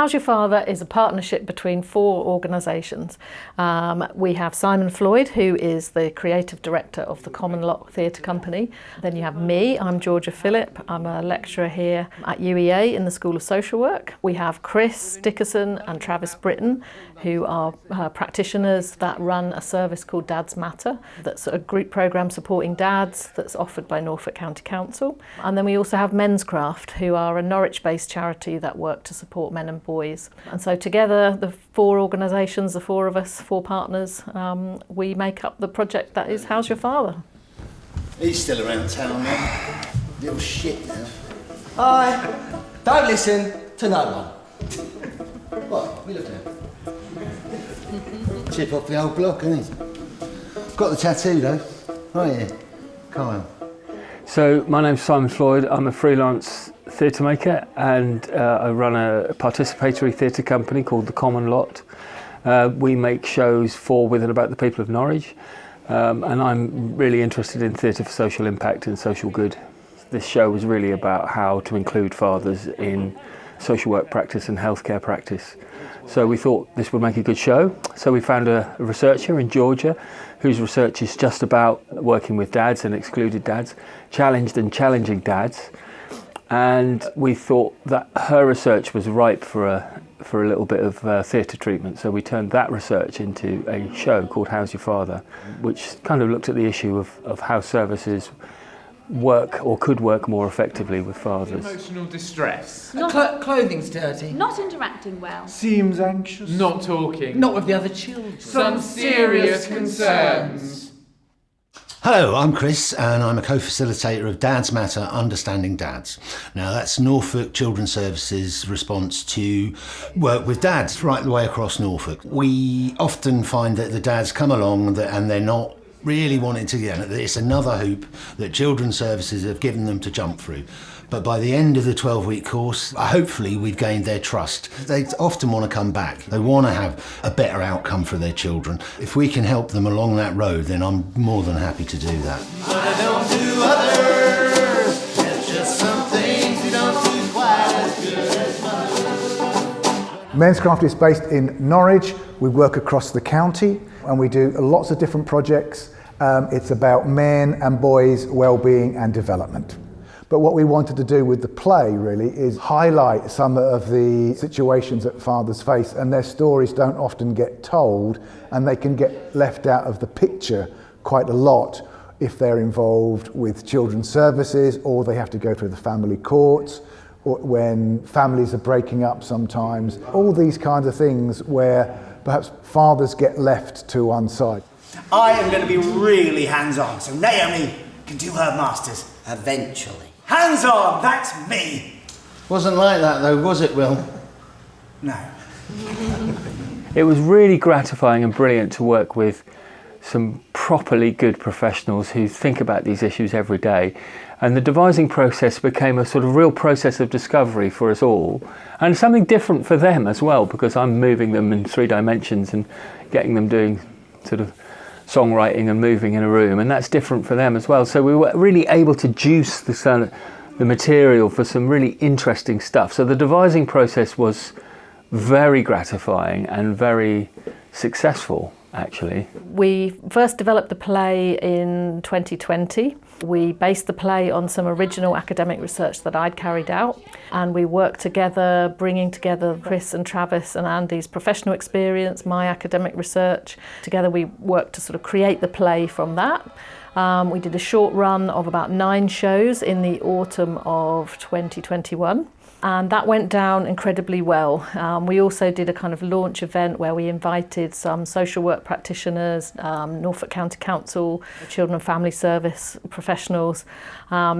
How's Your Father is a partnership between 4 organisations. We have Simon Floyd, who is the creative director of the Common Lot Theatre Company. Then you have me, I'm Georgia Phillip. I'm a lecturer here at UEA in the School of Social Work. We have Chris Dickerson and Travis Britton, who are practitioners that run a service called Dads Matter. That's a group programme supporting dads that's offered by Norfolk County Council. And then we also have Men's Craft, who are a Norwich-based charity that work to support men and boys. And so together, the 4 organisations, the 4 of us, 4 partners, we make up the project that is How's Your Father? He's still around town now. Little shit now. Hi. Don't listen to no one. What? We look at chip off the old block, isn't he? Got the tattoo though. Oh yeah. Come on. So my name's Simon Floyd. I'm a freelance theatre maker and I run a participatory theatre company called the Common Lot. We make shows for, with and about the people of Norwich, and I'm really interested in theatre for social impact and social good. This show was really about how to include fathers in social work practice and healthcare practice. So we thought this would make a good show. So we found a researcher in Georgia whose research is just about working with dads and excluded dads, challenged and challenging dads. And we thought that her research was ripe for a little bit of theatre treatment. So we turned that research into a show called How's Your Father, which kind of looked at the issue of how services work or could work more effectively with fathers. Emotional distress. Clothing's dirty. Not interacting well. Seems anxious. Not talking. Not with the other children. Some serious concerns. Hello, I'm Chris and I'm a co-facilitator of Dads Matter Understanding Dads. Now that's Norfolk Children's Services response to work with dads right the way across Norfolk. We often find that the dads come along and they're not really wanting to get it. It's another hoop that Children's Services have given them to jump through. But by the end of the 12-week course, hopefully we've gained their trust. They often want to come back. They want to have a better outcome for their children. If we can help them along that road, then I'm more than happy to do that. I don't do others. There's just some things you don't do quite as good as mothers. Men's Craft is based in Norwich. We work across the county and we do lots of different projects. It's about men and boys' well-being and development. But what we wanted to do with the play really is highlight some of the situations that fathers face, and their stories don't often get told, and they can get left out of the picture quite a lot if they're involved with children's services or they have to go through the family courts, or when families are breaking up sometimes. All these kinds of things where perhaps fathers get left to one side. I am going to be really hands-on, so Naomi can do her masters eventually. Hands-on, that's me! Wasn't like that though, was it, Will? No. It was really gratifying and brilliant to work with some properly good professionals who think about these issues every day. And the devising process became a sort of real process of discovery for us all, and something different for them as well, because I'm moving them in 3 dimensions and getting them doing sort of songwriting and moving in a room, and that's different for them as well. So we were really able to juice the material for some really interesting stuff. So the devising process was very gratifying and very successful, actually. We first developed the play in 2020. We based the play on some original academic research that I'd carried out, and we worked together, bringing together Chris and Travis and Andy's professional experience, my academic research. Together we worked to sort of create the play from that. We did a short run of about 9 shows in the autumn of 2021. And that went down incredibly well. We also did a kind of launch event where we invited some social work practitioners, Norfolk County Council, Children and Family Service professionals,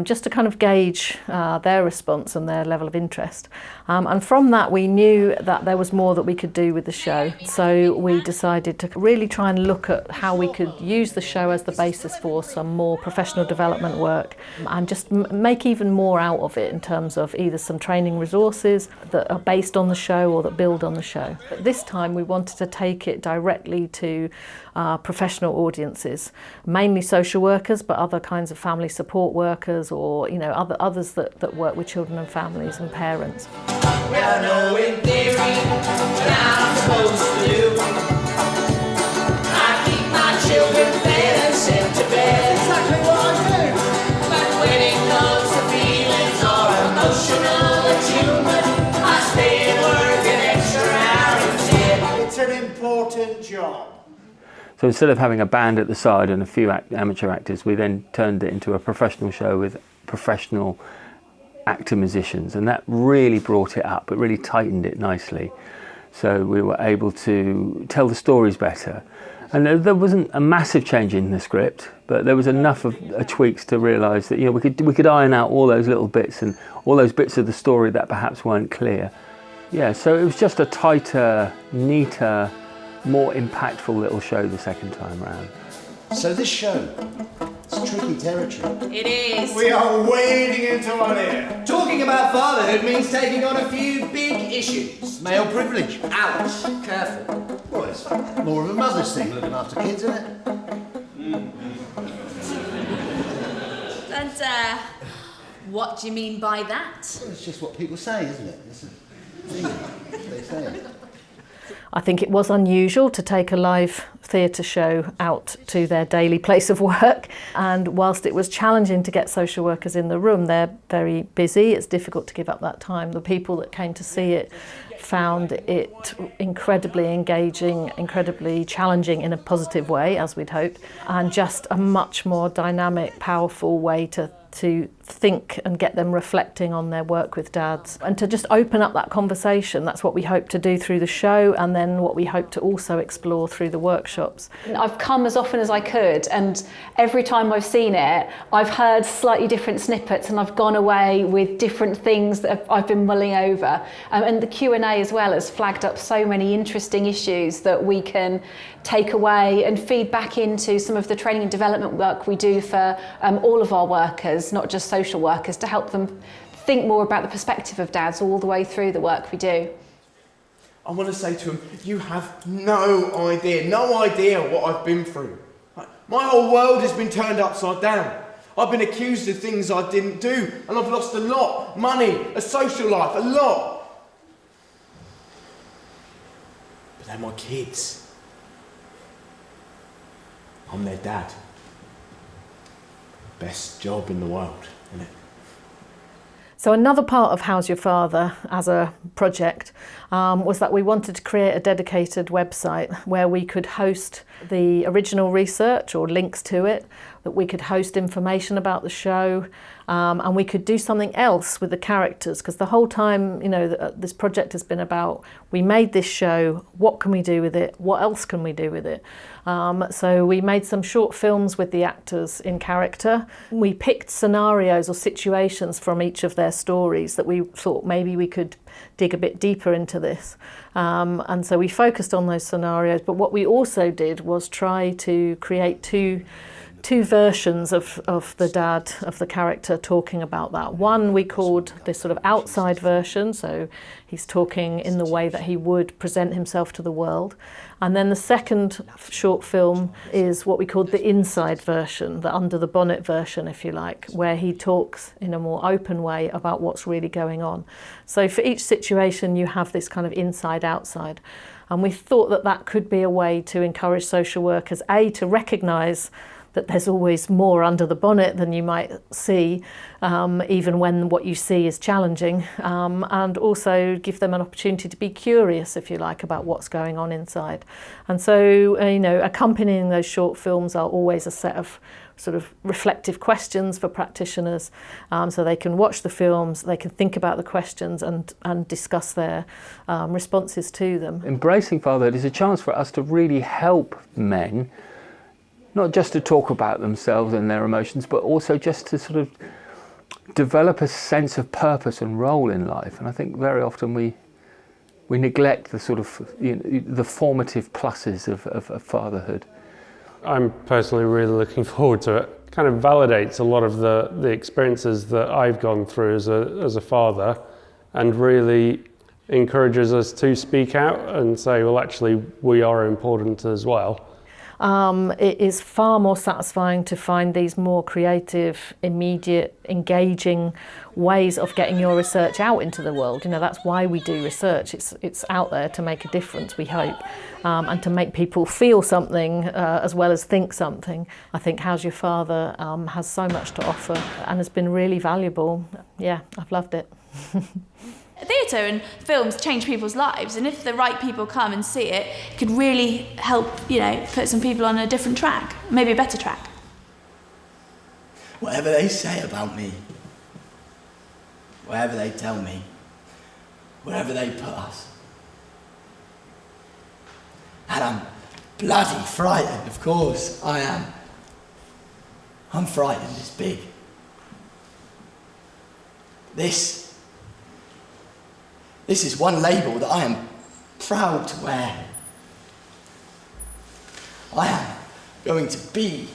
just to kind of gauge their response and their level of interest. And from that we knew that there was more that we could do with the show. So we decided to really try and look at how we could use the show as the basis for some more professional development work and just make even more out of it in terms of either some training resources that are based on the show or that build on the show. But this time we wanted to take it directly to professional audiences, mainly social workers, but other kinds of family support workers or others that work with children and families and parents. Well, I know in theory what I'm supposed to do. I keep my children fed and sent to bed. Exactly what I do. But when it comes to feelings or emotional attunement, I stay and work an extra hour instead. It's an important job. So instead of having a band at the side and a few amateur actors, we then turned it into a professional show with professional actor musicians, and that really brought it up. It really tightened it nicely. So we were able to tell the stories better. And there wasn't a massive change in the script, but there was enough of tweaks to realise that, you know, we could iron out all those little bits and all those bits of the story that perhaps weren't clear. Yeah, so it was just a tighter, neater, more impactful little show the second time round. So this show, it's tricky territory. It is. We are wading into one here. Talking about fatherhood means taking on a few big issues. Male privilege. Ouch. Careful. Well, it's more of a mother's thing, looking after kids, isn't it? And what do you mean by that? Well, it's just what people say, isn't it? It's a thing. They say it. I think it was unusual to take a live theatre show out to their daily place of work, and whilst it was challenging to get social workers in the room, they're very busy, it's difficult to give up that time. The people that came to see it found it incredibly engaging, incredibly challenging in a positive way, as we'd hoped, and just a much more dynamic, powerful way to think and get them reflecting on their work with dads, and to just open up that conversation. That's what we hope to do through the show, and then what we hope to also explore through the workshops. I've come as often as I could, and every time I've seen it, I've heard slightly different snippets, and I've gone away with different things that I've been mulling over. And the Q&A as well has flagged up so many interesting issues that we can take away and feed back into some of the training and development work we do for all of our workers, not just social workers, to help them think more about the perspective of dads all the way through the work we do. I want to say to him, you have no idea what I've been through. My whole world has been turned upside down. I've been accused of things I didn't do, and I've lost a lot. Money, a social life, a lot. But they're my kids. I'm their dad. Best job in the world, isn't it? So another part of How's Your Father as a project was that we wanted to create a dedicated website where we could host the original research or links to it, that we could host information about the show, and we could do something else with the characters, because the whole time, you know, this project has been about, we made this show, what can we do with it, what else can we do with it? So we made some short films with the actors in character. We picked scenarios or situations from each of their stories that we thought maybe we could dig a bit deeper into this. And so we focused on those scenarios, but what we also did was try to create two versions of the dad, of the character, talking about that. One we called this sort of outside version, so he's talking in the way that he would present himself to the world. And then the second short film is what we called the inside version, the under the bonnet version, if you like, where he talks in a more open way about what's really going on. So for each situation you have this kind of inside-outside. And we thought that that could be a way to encourage social workers, A, to recognise that there's always more under the bonnet than you might see, even when what you see is challenging, and also give them an opportunity to be curious, if you like, about what's going on inside. And so, you know, accompanying those short films are always a set of sort of reflective questions for practitioners, so they can watch the films, they can think about the questions and discuss their responses to them. Embracing fatherhood is a chance for us to really help men, not just to talk about themselves and their emotions, but also just to sort of develop a sense of purpose and role in life. And I think very often we neglect the sort of, you know, the formative pluses of fatherhood. I'm personally really looking forward to it. It kind of validates a lot of the experiences that I've gone through as a father, and really encourages us to speak out and say, well, actually, we are important as well. It is far more satisfying to find these more creative, immediate, engaging ways of getting your research out into the world. You know, that's why we do research. It's out there to make a difference, we hope, and to make people feel something as well as think something. I think How's Your Father has so much to offer and has been really valuable. Yeah, I've loved it. Theatre and films change people's lives, and if the right people come and see it, it could really help, you know, put some people on a different track, maybe a better track. Whatever they say about me, whatever they tell me, wherever they put us. And I'm bloody frightened, of course, I am. I'm frightened, it's big. This is one label that I am proud to wear. I am going to be